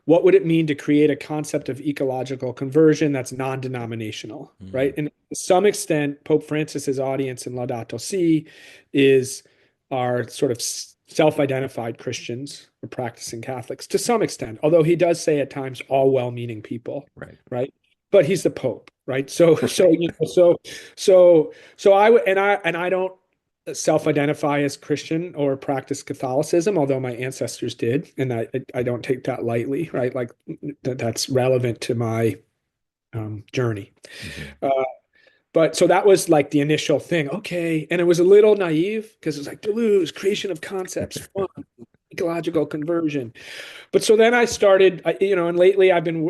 What would it mean to create a concept of ecological conversion that's non-denominational, right? Mm. And to some extent, Pope Francis's audience in Laudato Si is our sort of self-identified Christians or practicing Catholics to some extent, although he does say at times all well-meaning people, Right. right? But he's the Pope, right? So I don't self-identify as Christian or practice Catholicism, although my ancestors did, and I don't take that lightly, right? Like that's relevant to my journey. Hmm. Uh, but so that was like the initial thing, okay, and it was a little naive because it was like Deleuze, creation of concepts, fun, ecological conversion. But so then I started, and lately I've been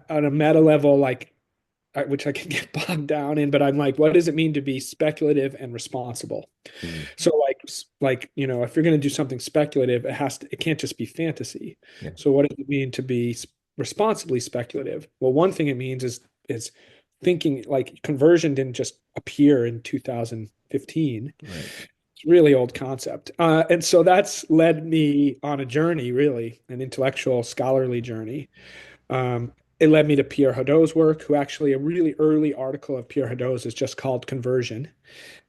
on a meta level, like which I can get bogged down in, but I'm like, what does it mean to be speculative and responsible? Mm. So if you're going to do something speculative, it can't just be fantasy. Yeah. So what does it mean to be responsibly speculative? Well, one thing it means is thinking like conversion didn't just appear in 2015. Right. really old concept. And so that's led me on a journey, really, an intellectual, scholarly journey. It led me to Pierre Hadot's work, who actually a really early article of Pierre Hadot's is just called Conversion.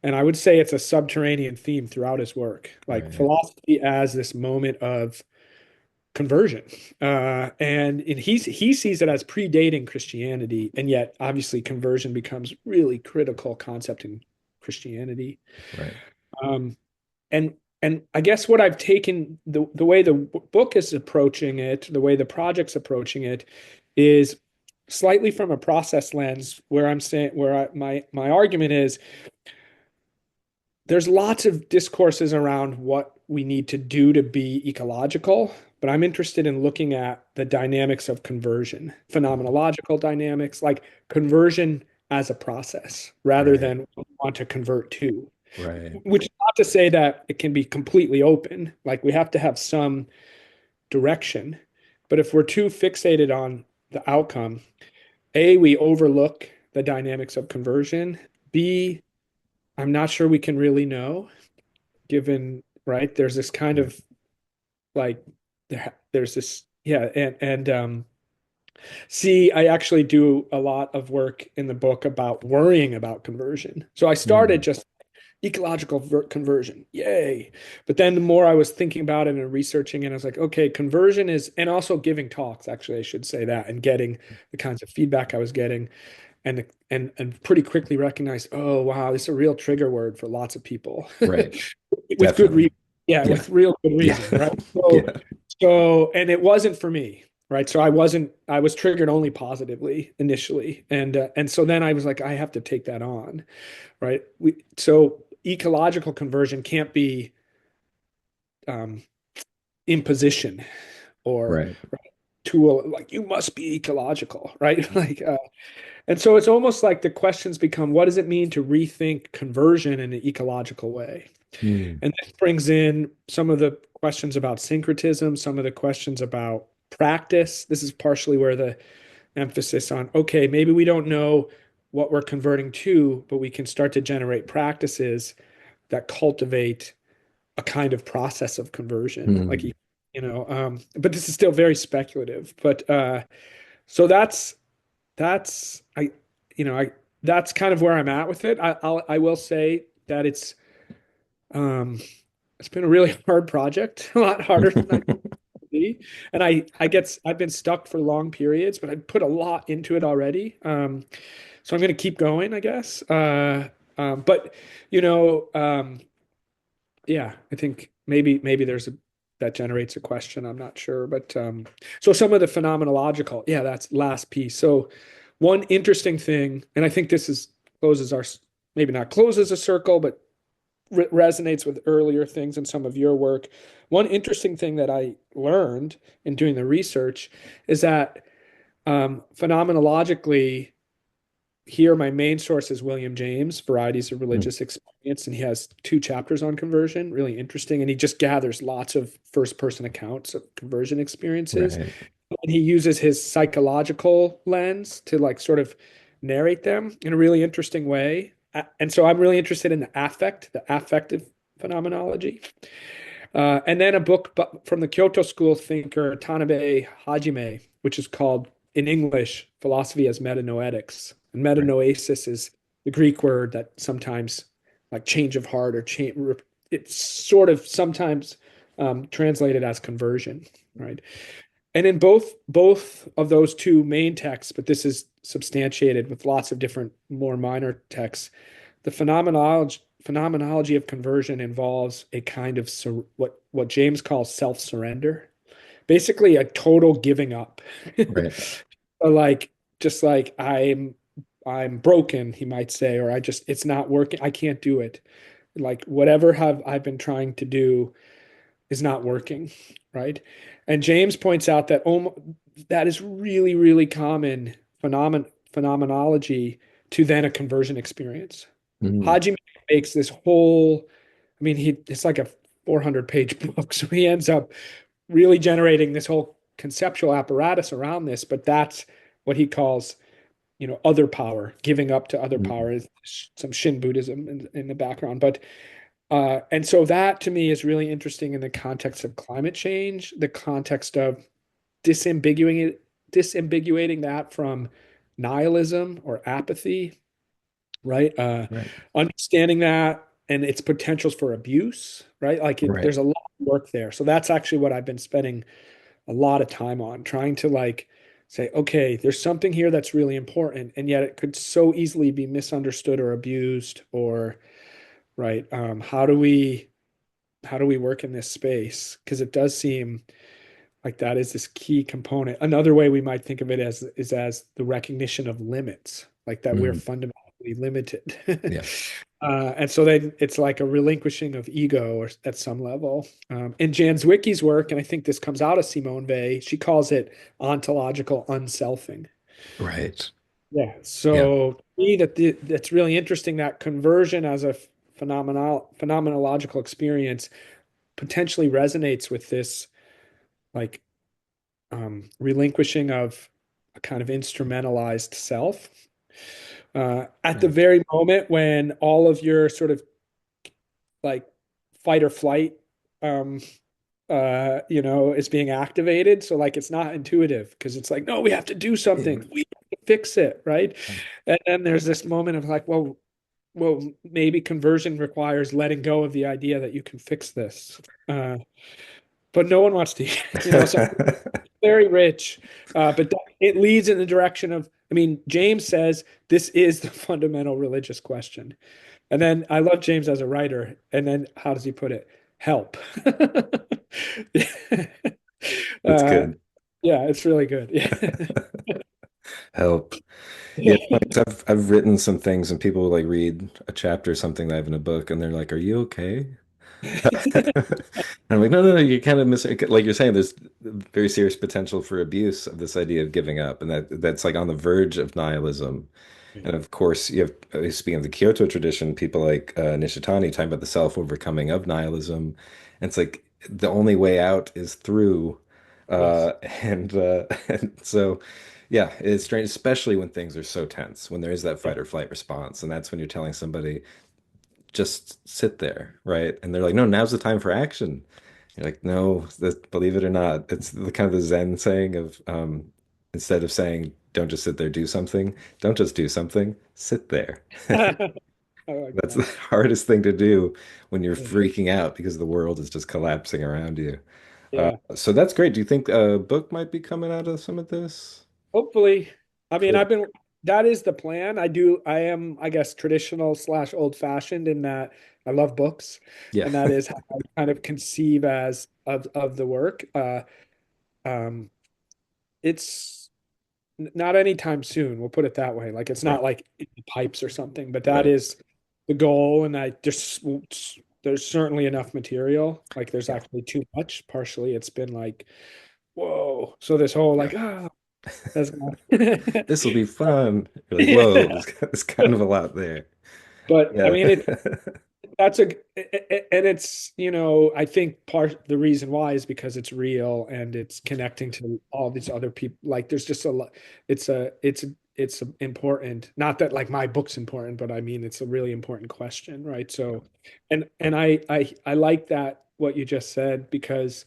And I would say it's a subterranean theme throughout his work, like Right. philosophy as this moment of conversion. And he sees it as predating Christianity, and yet obviously conversion becomes really critical concept in Christianity. Right. Um, and and I guess what I've taken the way the book is approaching it, the way the project's approaching it, is slightly from a process lens, where I'm saying my argument is there's lots of discourses around what we need to do to be ecological, but I'm interested in looking at the dynamics of conversion, phenomenological dynamics, like conversion as a process rather Right. than what we want to convert to. Right. Which is not to say that it can be completely open. Like we have to have some direction. But if we're too fixated on the outcome, A, we overlook the dynamics of conversion. B, I'm not sure we can really know, given, right? There's this kind Right. of like there's this, yeah, and C, I actually do a lot of work in the book about worrying about conversion. So I started Mm. just ecological conversion, yay. But then the more I was thinking about it and researching it, I was like, okay, conversion is, and also giving talks, actually, I should say that, and getting the kinds of feedback I was getting, and pretty quickly recognized, oh wow, this is a real trigger word for lots of people. Right. With good Definitely. reason. Yeah, Yeah. with real good Yeah. reason, right? So, Yeah. and it wasn't for me, right? So I was triggered only positively initially, and so then I was like, I have to take that on, right? So ecological conversion can't be um, imposition or Right. tool, like you must be ecological, right? Like, and so it's almost like the questions become, what does it mean to rethink conversion in an ecological way? Mm. And this brings in some of the questions about syncretism, some of the questions about practice. This is partially where the emphasis on, okay, maybe we don't know what we're converting to, but we can start to generate practices that cultivate a kind of process of conversion. Like, Mm. but this is still very speculative. But so that's I, I that's kind of where I'm at with it. I will say that um, it's been a really hard project, a lot harder than I thought it would be. And I've been stuck for long periods, but I put a lot into it already. So I'm going to keep going, I guess. But you know, yeah, I think maybe there's a that generates a question. I'm not sure, but so some of the phenomenological, yeah, that's last piece. So one interesting thing, and I think this is closes our maybe not closes a circle, but resonates with earlier things in some of your work. One interesting thing that I learned in doing the research is that phenomenologically, here my main source is William James, Varieties of Mm. Religious Experience, and he has two chapters on conversion, really interesting. And he just gathers lots of first person accounts of conversion experiences. Right. And he uses his psychological lens to like sort of narrate them in a really interesting way. And so I'm really interested in the affective phenomenology. And then a book from the Kyoto School thinker Tanabe Hajime, which is called in English Philosophy as Metanoetics. And Right. metanoesis is the Greek word that sometimes like change of heart or change. It's sort of sometimes translated as conversion, right? And in both of those two main texts, but this is substantiated with lots of different more minor texts, the phenomenology of conversion involves a kind of what James calls self-surrender, basically a total giving up. Right. Like just like I'm broken, he might say, or it's not working, I can't do it. Like whatever have I've been trying to do is not working, right? And James points out that that is really, really common phenomenology to then a conversion experience. Mm. Haji makes this whole, I mean, it's like a 400-page book, so he ends up really generating this whole conceptual apparatus around this, but that's what he calls, other power, giving up to other Mm. power, is some Shin Buddhism in the background. But And so that to me is really interesting in the context of climate change, the context of disambiguating that from nihilism or apathy, right? Right. Understanding that and its potentials for abuse, right? Right. There's a lot of work there. So that's actually what I've been spending a lot of time on, trying to like say, okay, there's something here that's really important, and yet it could so easily be misunderstood or abused, or right. How do we work in this space? Because it does seem like that is this key component. Another way we might think of it as is as the recognition of limits, like that we're Mm, fundamentally limited. yeah. And so then it's like a relinquishing of ego or at some level. In Jan Zwicky's work, and I think this comes out of Simone Weil, she calls it ontological unselfing. Right. Yeah. Yeah. So to me, that's really interesting that conversion as a phenomenological experience potentially resonates with this like relinquishing of a kind of instrumentalized self. At the Right. very moment when all of your sort of like fight or flight um is being activated. So like it's not intuitive because it's like, no, we have to do Yeah. something. We have to fix it, right? And then there's this moment of like, well, maybe conversion requires letting go of the idea that you can fix this. But no one wants to, so very rich, but it leads in the direction of, I mean, James says this is the fundamental religious question. And then I love James as a writer. And then how does he put it? Help. That's uh, good. yeah, it's really good. Help. Yeah, Yeah. 'cause I've written some things and people like read a chapter or something that I have in a book and they're like, "Are you okay?" I'm like, no, you kind of miss like you're saying, there's very serious potential for abuse of this idea of giving up, and that's like on the verge of nihilism. And of course, you have speaking of the Kyoto tradition, people like Nishitani talking about the self-overcoming of nihilism, and it's like the only way out is through, Yes. and and so. Yeah, it's strange, especially when things are so tense, when there is that Yeah. fight or flight response. And that's when you're telling somebody, just sit there, right? And they're like, no, now's the time for action. You're like, no, believe it or not, it's the kind of the Zen saying of instead of saying, don't just sit there, do something, don't just do something, sit there. I like That's the that. hardest thing to do when you're Yeah. freaking out because the world is just collapsing around you. Yeah. So that's great. Do you think a book might be coming out of some of this? Hopefully. I mean, Cool. that is the plan. I am, I guess, traditional slash old fashioned in that I love books. Yeah. And that is how I kind of conceive as of the work. Um, it's not anytime soon. We'll put it that way. Like it's Right. not like in the pipes or something, but that Right. is the goal. And there's certainly enough material. Like there's Yeah. actually too much. Partially, it's been like, whoa. So this whole Yeah. like, that's not. This will be fun. You're like, whoa, there's kind of a lot there. But I Yeah. mean, that's and it's, I think part the reason why is because it's real and it's connecting to all these other people. Like there's just a lot, it's important. Not that like my book's important, but I mean, it's a really important question, right? So, and I like that what you just said because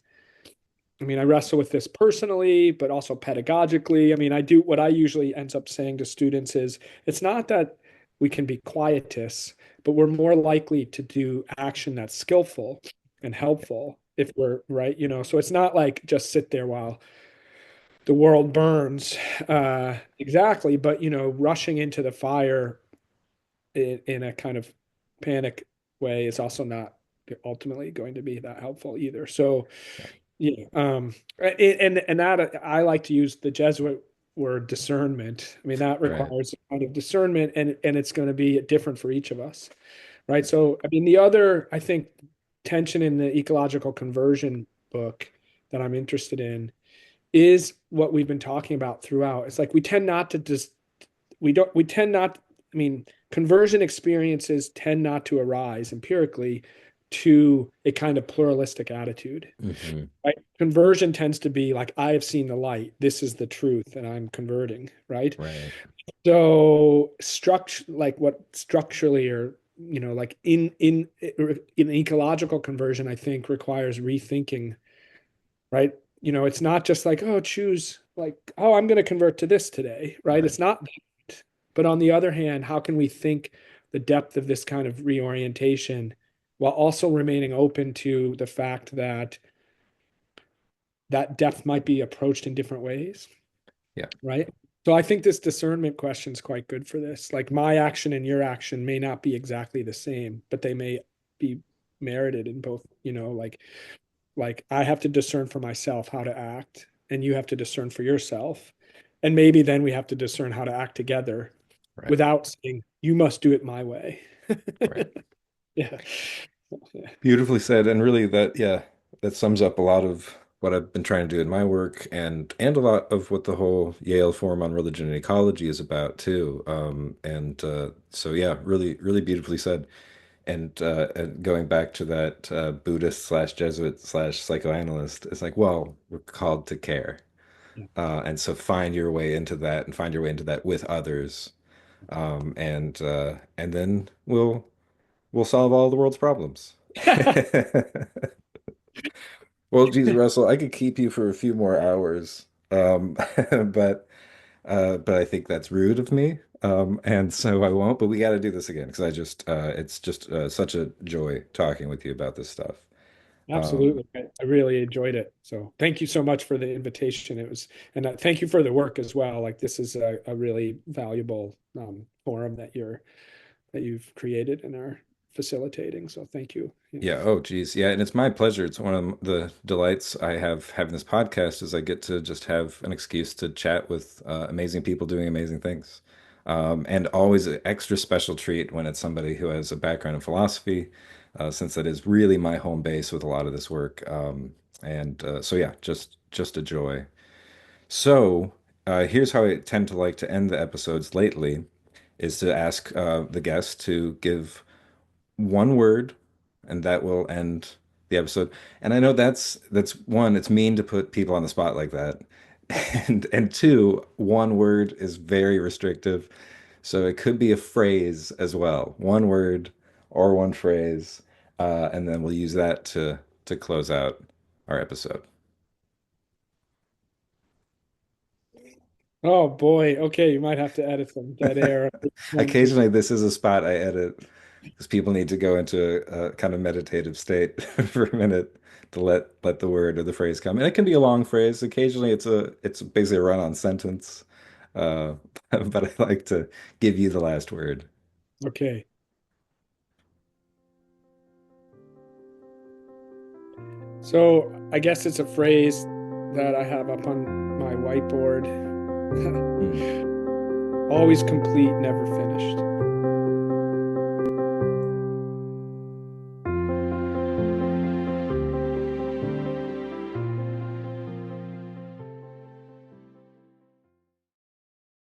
I mean, I wrestle with this personally, but also pedagogically. I mean, I do what I usually ends up saying to students is it's not that we can be quietists, but we're more likely to do action that's skillful and helpful if we're right, So it's not like just sit there while the world burns. Exactly, but rushing into the fire in a kind of panic way is also not ultimately going to be that helpful either. So yeah. And that I like to use the Jesuit word discernment. I mean, that Right. requires a kind of discernment and it's going to be different for each of us. Right. So, I mean, the other, I think, tension in the ecological conversion book that I'm interested in is what we've been talking about throughout. It's like we tend not to just, we tend not, I mean, conversion experiences tend not to arise empirically to a kind of pluralistic attitude. Hmm. Right? Conversion tends to be like, I have seen the light. This is the truth, and I'm converting. Right. Right. So, structure, like what structurally or like in ecological conversion, I think requires rethinking, right? It's not just like, oh, choose like, oh, I'm going to convert to this today, right? Right. It's not that. But on the other hand, how can we think the depth of this kind of reorientation while also remaining open to the fact that that depth might be approached in different ways, Yeah. right? So I think this discernment question is quite good for this. Like my action and your action may not be exactly the same, but they may be merited in both, like I have to discern for myself how to act, and you have to discern for yourself. And maybe then we have to discern how to act together Right. without saying, you must do it my way. Right. Yeah. Yeah. Beautifully said. And really that, yeah, that sums up a lot of what I've been trying to do in my work and a lot of what the whole Yale Forum on Religion and Ecology is about too. And so yeah, really, really beautifully said. And going back to that Buddhist slash Jesuit slash psychoanalyst, it's like, well, we're called to care. And so find your way into that and find your way into that with others. And then we'll solve all the world's problems. Well, geez, Russell, I could keep you for a few more hours, but but I think that's rude of me, and so I won't. But we got to do this again because it's just such a joy talking with you about this stuff. Um, Absolutely. I really enjoyed it. So thank you so much for the invitation. And thank you for the work as well. Like this is a really valuable forum that you've created and are facilitating. So thank you. Yeah. Yeah. Oh, geez. Yeah. And it's my pleasure. It's one of the delights I have having this podcast is I get to just have an excuse to chat with amazing people doing amazing things. And always an extra special treat when it's somebody who has a background in philosophy, since that is really my home base with a lot of this work. And so, yeah, just a joy. So, here's how I tend to like to end the episodes lately, is to ask the guest to give one word, and that will end the episode. And I know that's one, it's mean to put people on the spot like that. And two, one word is very restrictive. So it could be a phrase as well. One word or one phrase. And then we'll use that to close out our episode. Oh boy. Okay, you might have to edit some dead air. One, two. Occasionally, this is a spot I edit because people need to go into a kind of meditative state for a minute to let the word or the phrase come. And it can be a long phrase. Occasionally, it's basically a run-on sentence. Uh, but I like to give you the last word. Okay. So I guess it's a phrase that I have up on my whiteboard. Hmm. Always complete, never finished.